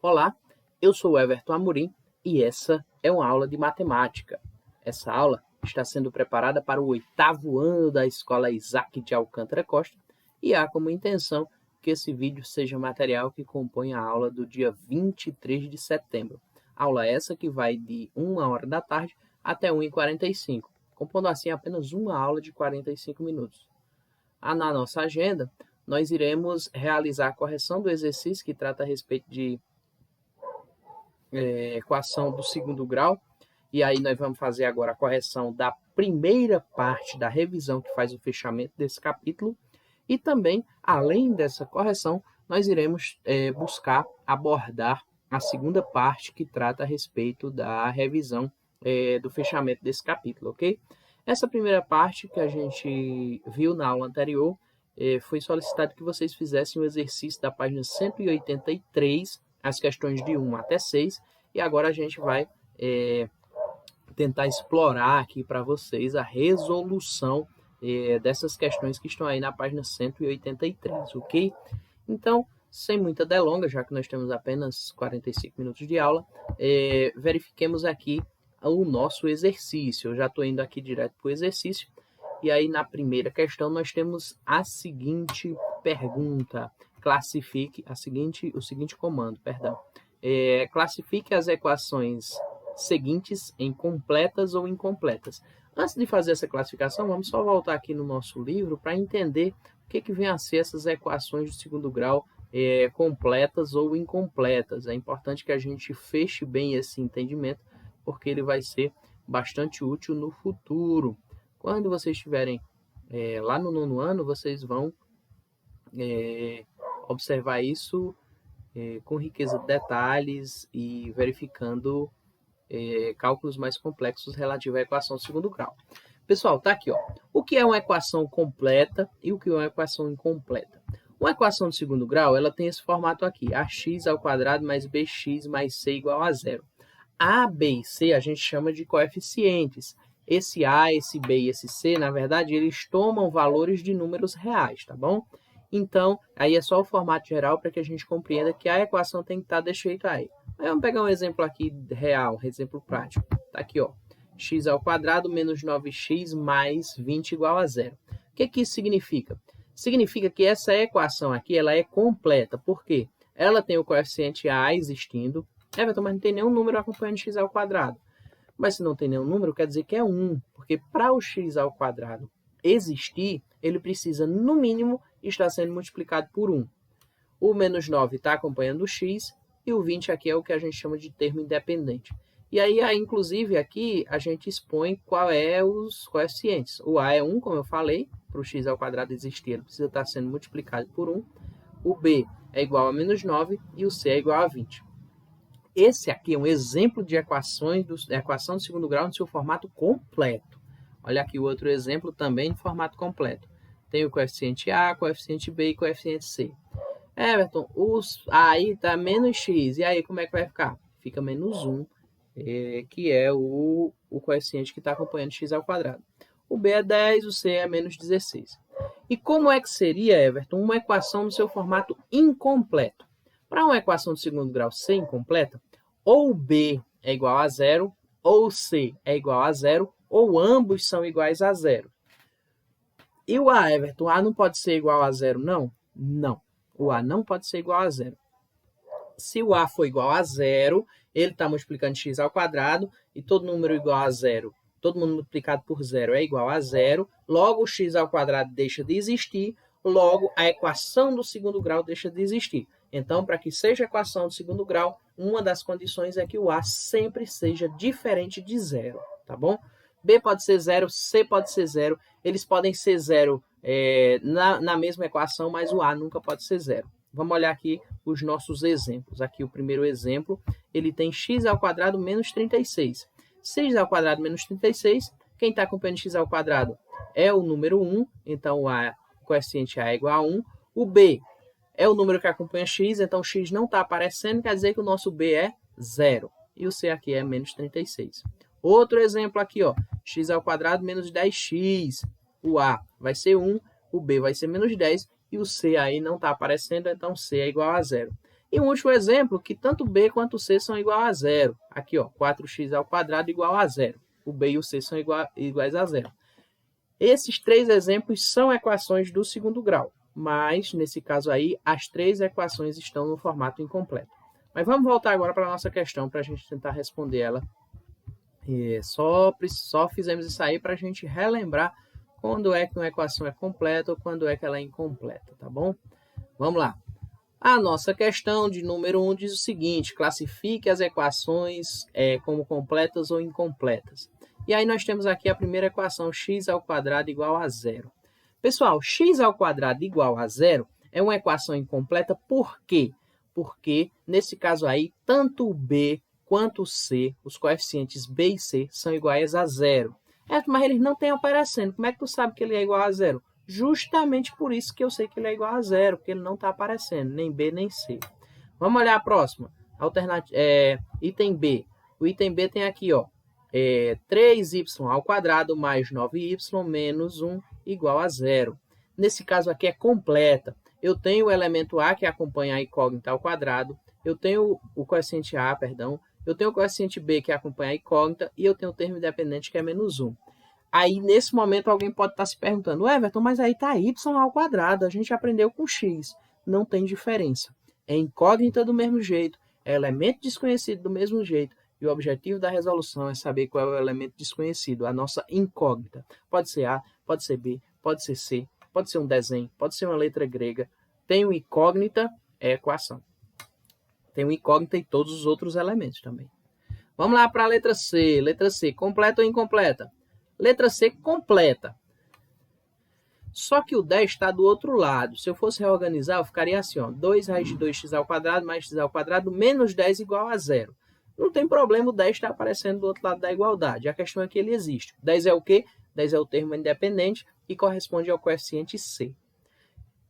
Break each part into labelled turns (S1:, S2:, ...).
S1: Olá, eu sou o Everton Amorim e essa é uma aula de matemática. Essa aula está sendo preparada para o 8º ano da Escola Isaac de Alcântara Costa e há como intenção que esse vídeo seja material que compõe a aula do dia 23 de setembro. Aula essa que vai de 1h da tarde até 1h45, compondo assim apenas uma aula de 45 minutos. Na nossa agenda, nós iremos realizar a correção do exercício que trata a respeito de equação do segundo grau, e aí nós vamos fazer agora a correção da primeira parte da revisão que faz o fechamento desse capítulo, e também, além dessa correção, nós iremos buscar abordar a segunda parte que trata a respeito da revisão do fechamento desse capítulo, ok? Essa primeira parte que a gente viu na aula anterior, foi solicitado que vocês fizessem o exercício da página 183, as questões de 1 até 6, e agora a gente vai tentar explorar aqui para vocês a resolução dessas questões que estão aí na página 183, ok? Então, sem muita delonga, já que nós temos apenas 45 minutos de aula, verifiquemos aqui o nosso exercício. Eu já estou indo aqui direto para o exercício, e aí na primeira questão nós temos a seguinte pergunta. Classifique o seguinte comando, perdão. Classifique as equações seguintes em completas ou incompletas. Antes de fazer essa classificação, vamos só voltar aqui no nosso livro para entender o que vem a ser essas equações de segundo grau completas ou incompletas. É importante que a gente feche bem esse entendimento, porque ele vai ser bastante útil no futuro. Quando vocês estiverem lá no 9º ano, vocês vão observar isso com riqueza de detalhes e verificando cálculos mais complexos relativos à equação de segundo grau. Pessoal, tá aqui, ó. O que é uma equação completa e o que é uma equação incompleta? Uma equação de segundo grau, ela tem esse formato aqui, ax² mais bx mais c igual a 0. A, b e c a gente chama de coeficientes. Esse a, esse b e esse c, na verdade, eles tomam valores de números reais, tá bom? Então, aí é só o formato geral para que a gente compreenda que a equação tem que estar desse jeito aí. Aí vamos pegar um exemplo aqui real, um exemplo prático. Tá aqui, ó. x² menos 9x mais 20 igual a 0. O que isso significa? Significa que essa equação aqui ela é completa. Por quê? Ela tem o coeficiente a existindo. Everton, mas não tem nenhum número acompanhando x². Mas se não tem nenhum número, quer dizer que é 1. Porque para o x² existir, ele precisa, no mínimo, estar sendo multiplicado por 1. O menos 9 está acompanhando o x, e o 20 aqui é o que a gente chama de termo independente. E aí, inclusive, aqui a gente expõe qual é os coeficientes. O a é 1, como eu falei, para o x² existir, ele precisa estar sendo multiplicado por 1. O b é igual a menos 9 e o c é igual a 20. Esse aqui é um exemplo de equação de segundo grau no seu formato completo. Olha aqui o outro exemplo também em formato completo. Tem o coeficiente A, coeficiente B e coeficiente C. Everton, aí está menos x. E aí como é que vai ficar? Fica menos 1, que é o coeficiente que está acompanhando x². O B é 10, o C é menos 16. E como é que seria, Everton, uma equação no seu formato incompleto? Para uma equação de segundo grau ser incompleta, ou B é igual a 0, ou C é igual a 0, ou ambos são iguais a 0. E o A, Everton, A não pode ser igual a 0, não? Não, o A não pode ser igual a 0. Se o A for igual a 0, ele está multiplicando x², e todo número igual a 0, todo mundo multiplicado por 0 é igual a 0, logo o x² deixa de existir, logo a equação do segundo grau deixa de existir. Então, para que seja equação de segundo grau, uma das condições é que o A sempre seja diferente de 0, tá bom? B pode ser 0, C pode ser 0, eles podem ser 0 na mesma equação, mas o A nunca pode ser 0. Vamos olhar aqui os nossos exemplos. Aqui o primeiro exemplo, ele tem x² menos 36. x² menos 36, quem está acompanhando x² é o número 1, então o coeficiente A é igual a 1. O B é o número que acompanha x, então x não está aparecendo, quer dizer que o nosso B é 0. E o C aqui é menos 36. Outro exemplo aqui, ó, x² menos 10x. O A vai ser 1, o B vai ser menos 10 e o C aí não está aparecendo, então C é igual a 0. E um último exemplo, que tanto b quanto c são igual a zero. Aqui, ó, 4x² igual a zero. O b e o c são iguais a zero. Esses 3 exemplos são equações do segundo grau, mas, nesse caso aí, as 3 equações estão no formato incompleto. Mas vamos voltar agora para a nossa questão, para a gente tentar responder ela. Só fizemos isso aí para a gente relembrar quando é que uma equação é completa ou quando é que ela é incompleta, tá bom? Vamos lá. A nossa questão de número 1 diz o seguinte: classifique as equações como completas ou incompletas. E aí nós temos aqui a primeira equação, x² igual a zero. Pessoal, x² igual a zero é uma equação incompleta por quê? Porque, nesse caso aí, tanto o b quanto o c, os coeficientes b e c, são iguais a zero. Mas eles não têm aparecendo. Como é que tu sabe que ele é igual a zero? Justamente por isso que eu sei que ele é igual a zero, porque ele não está aparecendo, nem b nem c. Vamos olhar a próxima. Item B. O item B tem aqui, ó, 3y² mais 9y menos 1 igual a zero. Nesse caso aqui é completa. Eu tenho o elemento A, que acompanha a incógnita ao quadrado. Eu tenho o coeficiente A, perdão. Eu tenho o coeficiente B, que acompanha a incógnita. E eu tenho o termo independente, que é menos 1. Aí, nesse momento, alguém pode estar se perguntando: Everton, mas aí está y². A gente aprendeu com x. Não tem diferença. É incógnita do mesmo jeito. É elemento desconhecido do mesmo jeito. E o objetivo da resolução é saber qual é o elemento desconhecido, a nossa incógnita. Pode ser A, pode ser B, pode ser C, pode ser um desenho, pode ser uma letra grega. Tem uma incógnita, é equação. Tem uma incógnita e todos os outros elementos também. Vamos lá para a letra C. Letra C, completa ou incompleta? Letra C, completa. Só que o 10 está do outro lado. Se eu fosse reorganizar, eu ficaria assim, ó, 2 raiz de 2x² mais x² menos 10 igual a zero. Não tem problema o 10 estar aparecendo do outro lado da igualdade. A questão é que ele existe. 10 é o quê? 10 é o termo independente e corresponde ao coeficiente C.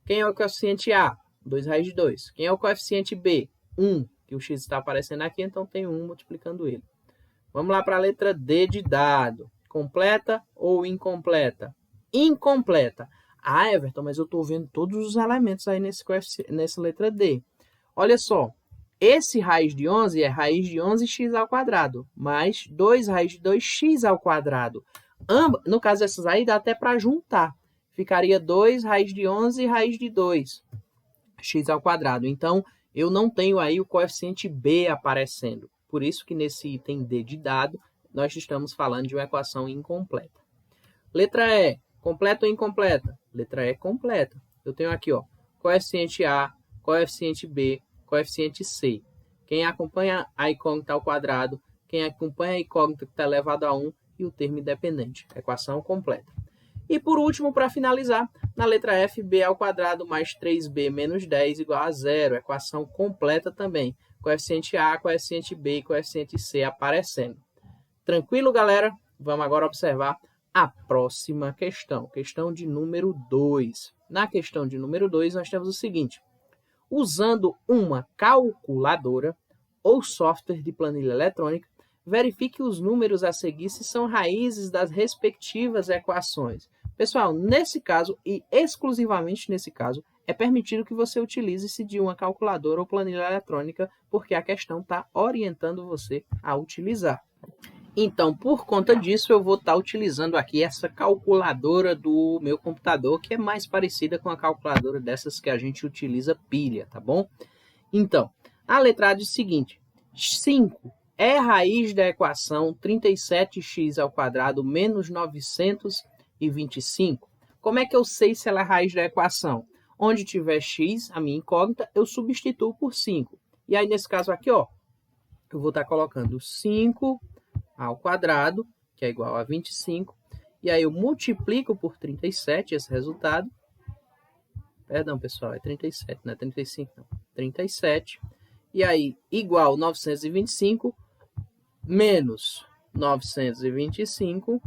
S1: Quem é o coeficiente A? 2 raiz de 2. Quem é o coeficiente B? 1, que o x está aparecendo aqui, então tem 1 multiplicando ele. Vamos lá para a letra D de dado. Completa ou incompleta? Incompleta. Ah, Everton, mas eu estou vendo todos os elementos aí nessa letra D. Olha só. Esse raiz de 11 é raiz de 11x², mais 2 raiz de 2x². No caso dessas aí, dá até para juntar. Ficaria 2 raiz de 11 e raiz de 2, x². Então, eu não tenho aí o coeficiente B aparecendo. Por isso que nesse item D de dado, nós estamos falando de uma equação incompleta. Letra E, completa ou incompleta? Letra E, completa. Eu tenho aqui, ó, coeficiente A, coeficiente B, coeficiente C. Quem acompanha a incógnita ao quadrado, quem acompanha a incógnita que está elevado a 1 e o termo independente. Equação completa. E por último, para finalizar, na letra F, b² mais 3b menos 10 igual a zero. Equação completa também. Coeficiente A, coeficiente B e coeficiente C aparecendo. Tranquilo, galera? Vamos agora observar a próxima questão. Questão de número 2. Na questão de número 2, nós temos o seguinte. Usando uma calculadora ou software de planilha eletrônica, verifique os números a seguir se são raízes das respectivas equações. Pessoal, nesse caso, e exclusivamente nesse caso, é permitido que você utilize-se de uma calculadora ou planilha eletrônica, porque a questão está orientando você a utilizar. Então, por conta disso, eu vou estar utilizando aqui essa calculadora do meu computador, que é mais parecida com a calculadora dessas que a gente utiliza pilha, tá bom? Então, a letra A diz o seguinte: 5 é raiz da equação 37x² menos 925. Como é que eu sei se ela é raiz da equação? Onde tiver x, a minha incógnita, eu substituo por 5. E aí, nesse caso aqui, ó, eu vou estar colocando 5 ao quadrado, que é igual a 25, e aí eu multiplico por 37 esse resultado. Perdão, pessoal, é 37, não é 35, não. 37, e aí igual 925 menos 925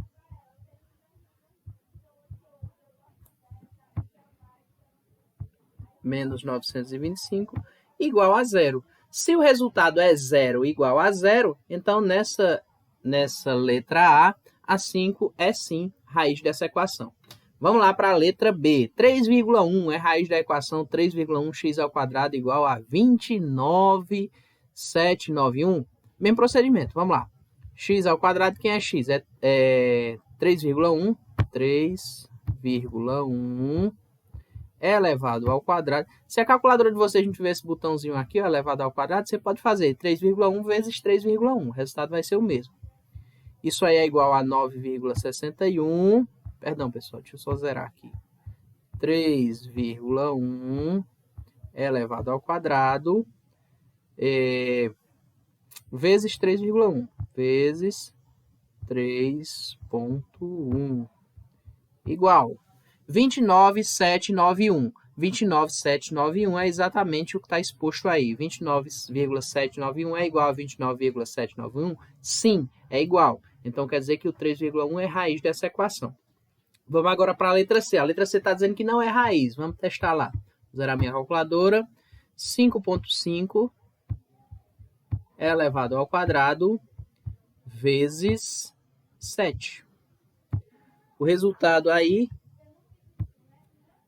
S1: menos 925 igual a zero. Se o resultado é 0 igual a zero, então nessa letra A, a 5 é sim raiz dessa equação. Vamos lá para a letra B. 3,1 é raiz da equação 3,1x ao quadrado igual a 29,791. Mesmo procedimento, vamos lá. X ao quadrado, quem é x? É 3,1. 3,1 elevado ao quadrado. Se a calculadora de vocês não tiver esse botãozinho aqui, ó, elevado ao quadrado, você pode fazer 3,1 vezes 3,1. O resultado vai ser o mesmo. Isso aí é igual a 9,61. Perdão, pessoal, deixa eu só zerar aqui. 3,1 elevado ao quadrado vezes 3,1 vezes 3,1 igual 29,791. 29,791 é exatamente o que está exposto aí. 29,791 é igual a 29,791? Sim, é igual. Então, quer dizer que o 3,1 é raiz dessa equação. Vamos agora para a letra C. A letra C está dizendo que não é raiz. Vamos testar lá. Vou zerar minha calculadora. 5,5 elevado ao quadrado vezes 7. O resultado aí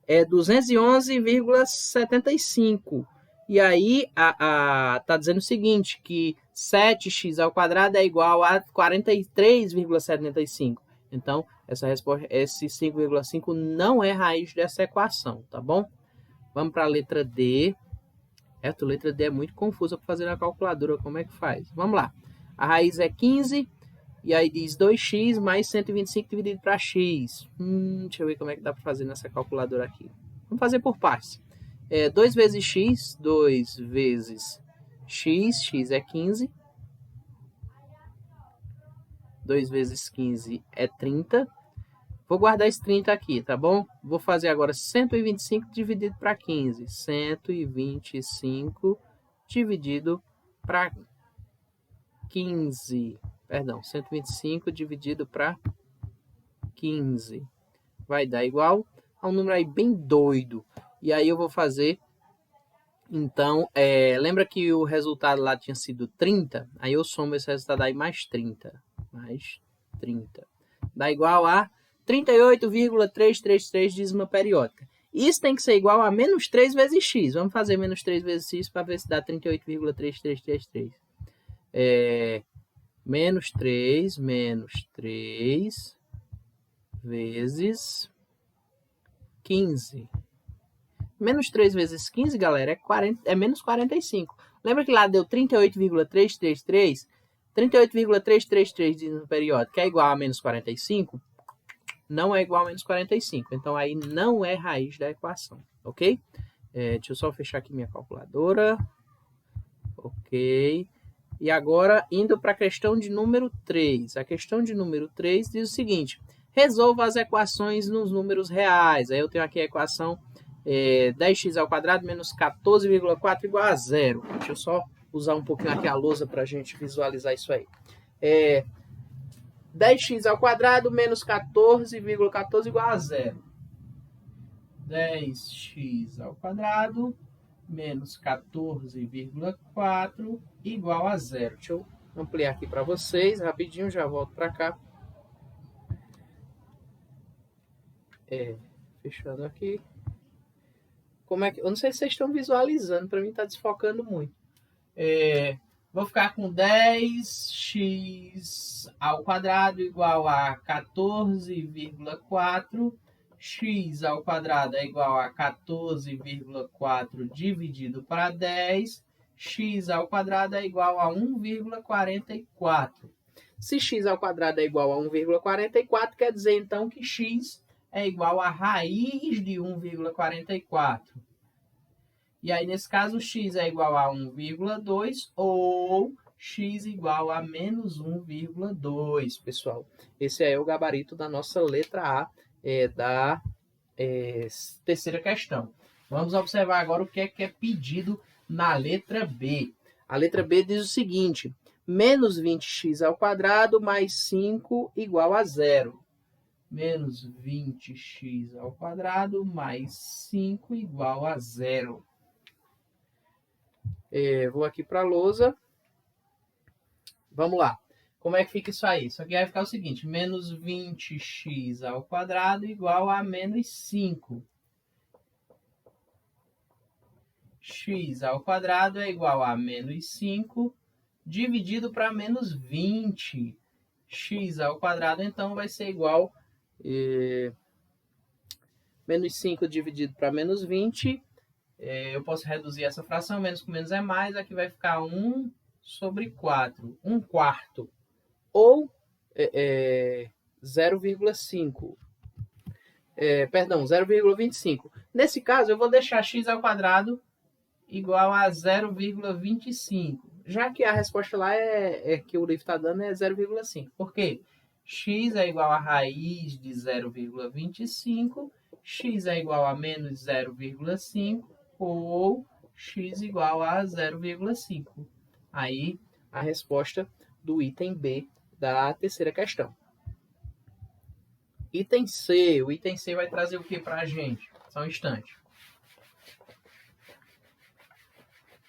S1: é 211,75. E aí, tá dizendo o seguinte, que 7x ao quadrado é igual a 43,75. Então, essa resposta, esse 5,5 não é raiz dessa equação, tá bom? Vamos para a letra D. Essa letra D é muito confusa para fazer na calculadora. Como é que faz? Vamos lá. A raiz é 15, e aí diz 2x mais 125 dividido para x. Deixa eu ver como é que dá para fazer nessa calculadora aqui. Vamos fazer por partes. 2 vezes x, 2 vezes x é 15. 2 vezes 15 é 30. Vou guardar esse 30 aqui, tá bom? Vou fazer agora 125 dividido para 15. 125 dividido para 15. Perdão, 125 dividido para 15. Vai dar igual a um número aí bem doido. E aí eu vou fazer... Então, lembra que o resultado lá tinha sido 30? Aí eu somo esse resultado aí mais 30. Mais 30. Dá igual a 38,333 dízima periódica. Isso tem que ser igual a menos 3 vezes x. Vamos fazer menos 3 vezes x para ver se dá 38,3333. Menos 3 vezes 15. Menos 3 vezes 15, galera, é menos 45. Lembra que lá deu 38,333? 38,333 dízimo periódico, que é igual a menos 45? Não é igual a menos 45. Então, aí não é raiz da equação, ok? Deixa eu só fechar aqui minha calculadora. Ok. E agora, indo para a questão de número 3. A questão de número 3 diz o seguinte. Resolva as equações nos números reais. Aí eu tenho aqui a equação 10x ao quadrado menos 14,4 igual a 0. Deixa eu só usar um pouquinho aqui a lousa para a gente visualizar isso aí. 10x ao quadrado menos 14,14 igual a 0. 10x ao quadrado menos 14,4 igual a 0. Deixa eu ampliar aqui para vocês rapidinho, já volto para cá. Fechando aqui. Como é que... Eu não sei se vocês estão visualizando, para mim está desfocando muito. Vou ficar com 10x ao quadrado igual a 14,4. X ao quadrado é igual a 14,4 dividido para 10. X ao quadrado é igual a 1,44. Se x ao quadrado é igual a 1,44, quer dizer então que x é igual a raiz de 1,44. E aí, nesse caso, x é igual a 1,2 ou x igual a menos 1,2, pessoal. Esse é o gabarito da nossa letra A, da terceira questão. Vamos observar agora o que é pedido na letra B. A letra B diz o seguinte, menos 20x ao quadrado mais 5 igual a 0. Menos 20x ao quadrado mais 5 igual a 0. Vou aqui para a lousa. Vamos lá. como é que fica isso aí? Isso aqui vai ficar o seguinte, menos 20x ao quadrado igual a menos 5. X ao quadrado é igual a menos 5 dividido para menos 20. X ao quadrado, então, vai ser igual a menos 5 dividido para menos 20. Eu posso reduzir essa fração, menos com menos é mais, aqui vai ficar 1 sobre 4, 1 quarto, ou 0,5. Perdão, 0,25. Nesse caso, eu vou deixar x ao quadrado igual a 0,25. Já que a resposta lá que o livro está dando é 0,5. Por quê? X é igual a raiz de 0,25, x é igual a menos 0,5 ou x igual a 0,5. Aí, a resposta do item B da terceira questão. Item C. O item C vai trazer o que para a gente? Só um instante.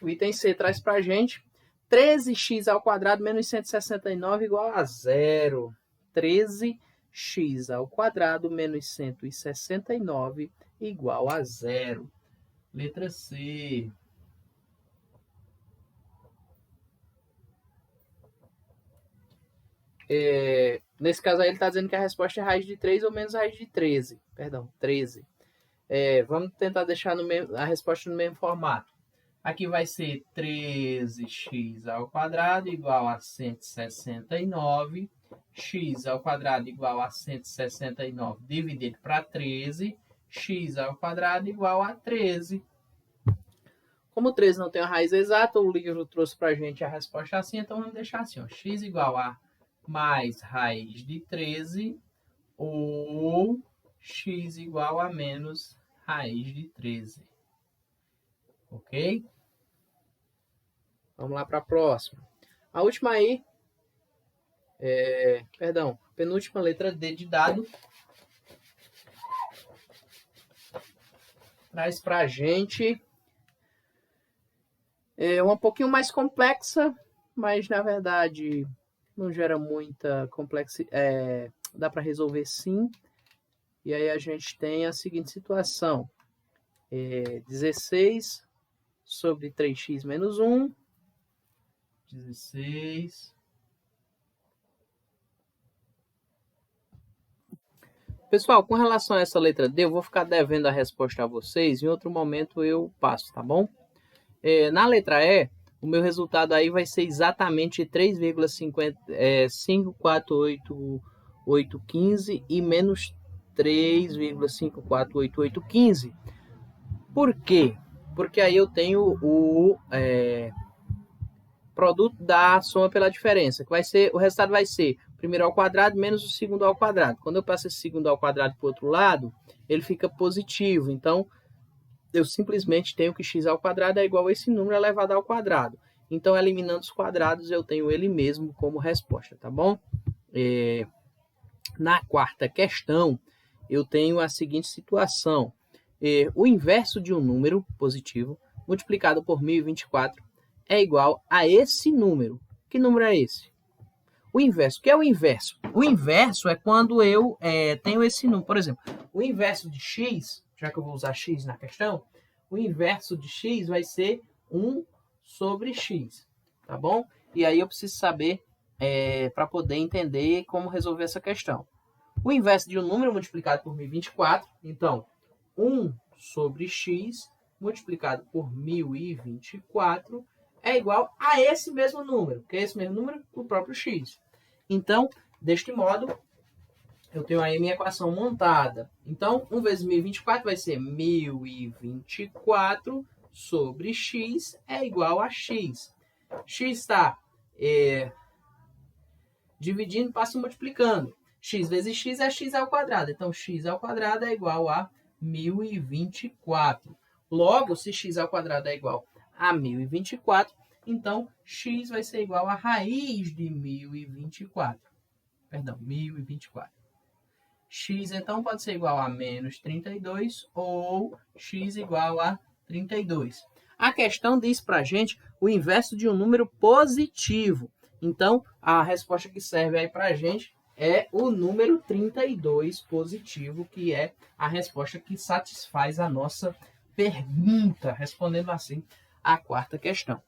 S1: O item C traz para a gente 13x ao quadrado menos 169 igual a 0. 13x ao quadrado menos 169 igual a 0. Letra C. Nesse caso aí ele está dizendo que a resposta é raiz de 3 ou menos raiz de 13. Perdão, 13. Vamos tentar deixar a resposta no mesmo formato. Aqui vai ser 13x ao quadrado igual a 169. X ao quadrado igual a 169 dividido para 13. X ao quadrado igual a 13. Como 13 não tem a raiz exata, o livro trouxe para a gente a resposta assim, então vamos deixar assim, ó, x igual a mais raiz de 13 ou x igual a menos raiz de 13. Ok? Vamos lá para a próxima. A última aí, penúltima, letra D de dado, traz para a gente uma pouquinho mais complexa, mas na verdade não gera muita complexidade, dá para resolver sim. E aí a gente tem a seguinte situação, 16 sobre 3x menos 1, 16. Pessoal, com relação a essa letra D, eu vou ficar devendo a resposta a vocês, em outro momento eu passo, tá bom? Na letra E, o meu resultado aí vai ser exatamente 3,548815 e menos 3,548815. Por quê? Porque aí eu tenho o produto da soma pela diferença, que vai ser, o resultado vai ser o primeiro ao quadrado menos o segundo ao quadrado. Quando eu passo esse segundo ao quadrado para o outro lado, ele fica positivo. Então, eu simplesmente tenho que x ao quadrado é igual a esse número elevado ao quadrado. Então, eliminando os quadrados, eu tenho ele mesmo como resposta, tá bom? Na quarta questão, eu tenho a seguinte situação. O inverso de um número positivo multiplicado por 1024 é igual a esse número. Que número é esse? O inverso. O que é o inverso? O inverso é quando eu tenho esse número. Por exemplo, o inverso de x, já que eu vou usar x na questão, o inverso de x vai ser 1 sobre x, tá bom? E aí eu preciso saber para poder entender como resolver essa questão. O inverso de um número multiplicado por 1024, então 1 sobre x multiplicado por 1024 é igual a esse mesmo número. Que é esse mesmo número? O próprio x. Então, deste modo, eu tenho aí minha equação montada. Então, 1 vezes 1024 vai ser 1024 sobre x é igual a x. X está dividindo, passa multiplicando. X vezes x é x ao quadrado. Então, x ao quadrado é igual a 1024. Logo, se x ao quadrado é igual a 1024, então x vai ser igual a raiz de 1024. Perdão, 1024. X, então, pode ser igual a menos 32 ou x igual a 32. A questão diz para a gente o inverso de um número positivo. Então, a resposta que serve aí para a gente é o número 32 positivo, que é a resposta que satisfaz a nossa pergunta, respondendo assim a quarta questão.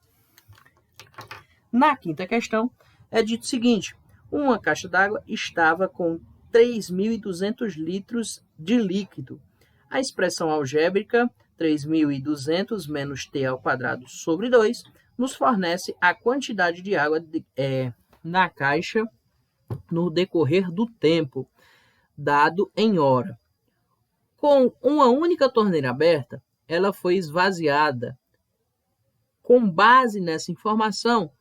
S1: Na quinta questão, é dito o seguinte: uma caixa d'água estava com 3.200 litros de líquido. A expressão algébrica 3.200 menos t ao quadrado sobre 2 nos fornece a quantidade de água na caixa no decorrer do tempo, dado em hora. Com uma única torneira aberta, ela foi esvaziada. Com base nessa informação,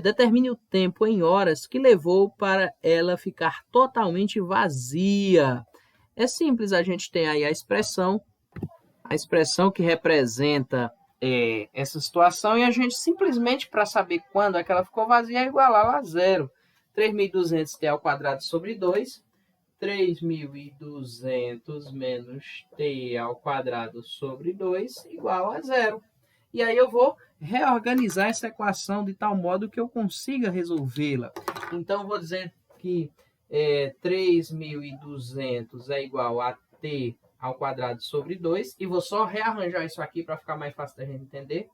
S1: determine o tempo em horas que levou para ela ficar totalmente vazia. É simples, a gente tem aí a expressão que representa essa situação, e a gente simplesmente, para saber quando é que ela ficou vazia, é igualar a zero. 3.200 t ao quadrado sobre 2, 3.200 menos t ao quadrado sobre 2 igual a zero. E aí eu vou reorganizar essa equação de tal modo que eu consiga resolvê-la. Então, eu vou dizer que 3.200 é igual a t ao quadrado sobre 2. E vou só rearranjar isso aqui para ficar mais fácil da gente entender.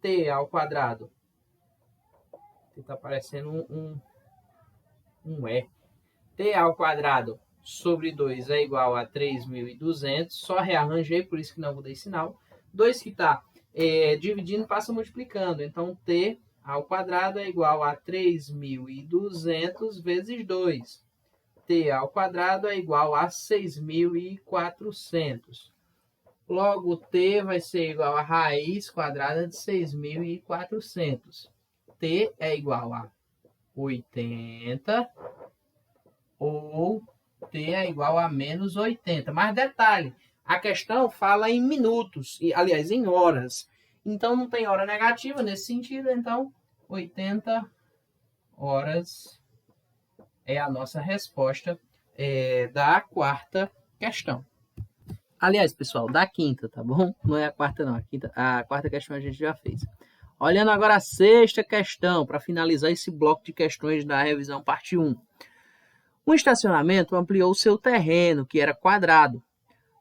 S1: T ao quadrado. Está parecendo um E. T ao quadrado sobre 2 é igual a 3.200. Só rearranjei, por isso que não mudei sinal. 2 que está dividindo passa multiplicando. Então, t ao quadrado é igual a 3.200 vezes 2. T ao quadrado é igual a 6.400. Logo, t vai ser igual a raiz quadrada de 6.400. T é igual a 80 ou t é igual a menos 80. Mas detalhe, a questão fala em minutos, aliás, em horas. Então, não tem hora negativa nesse sentido. Então, 80 horas é a nossa resposta da quarta questão. Aliás, pessoal, da quinta, tá bom? Não é a quarta, não. A quarta questão a gente já fez. Olhando agora a sexta questão, para finalizar esse bloco de questões da revisão parte 1. Um estacionamento ampliou seu terreno, que era quadrado,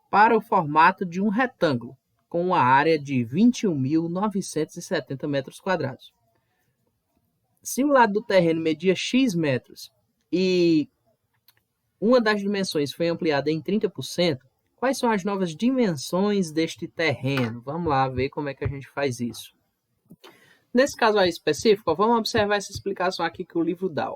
S1: para o formato de um retângulo, com uma área de 21.970 metros quadrados. Se o lado do terreno media x metros e uma das dimensões foi ampliada em 30%, quais são as novas dimensões deste terreno? Vamos lá ver como é que a gente faz isso. Nesse caso aí específico, vamos observar essa explicação aqui que o livro dá.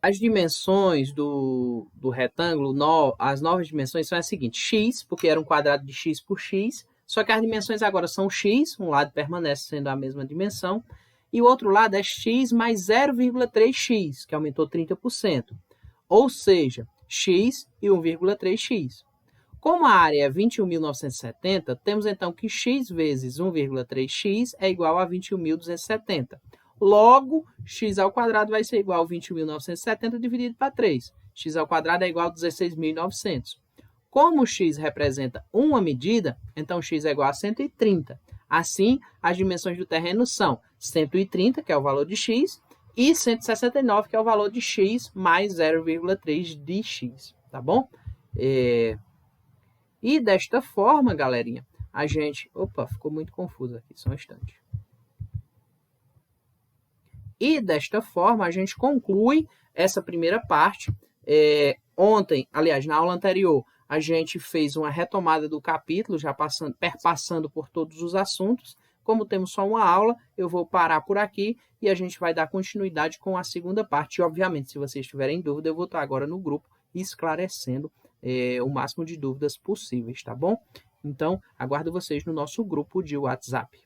S1: As dimensões do retângulo, as novas dimensões são as seguintes: x, porque era um quadrado de x por x, só que as dimensões agora são x, um lado permanece sendo a mesma dimensão, e o outro lado é x mais 0,3x, que aumentou 30%. Ou seja, x e 1,3x. Como a área é 21.970, temos então que x vezes 1,3x é igual a 21.270. Logo, x ao quadrado vai ser igual a 21.970 dividido para 3. X ao quadrado é igual a 16.900. Como x representa uma medida, então x é igual a 130. Assim, as dimensões do terreno são 130, que é o valor de x, e 169, que é o valor de x, mais 0,3 de x, tá bom? E desta forma, galerinha, a gente... Opa, ficou muito confuso aqui, só um instante. E desta forma, a gente conclui essa primeira parte. Ontem, aliás, na aula anterior, a gente fez uma retomada do capítulo, já perpassando por todos os assuntos. Como temos só uma aula, eu vou parar por aqui e a gente vai dar continuidade com a segunda parte. E, obviamente, se vocês tiverem dúvida, eu vou estar agora no grupo esclarecendo o máximo de dúvidas possíveis, tá bom? Então, aguardo vocês no nosso grupo de WhatsApp.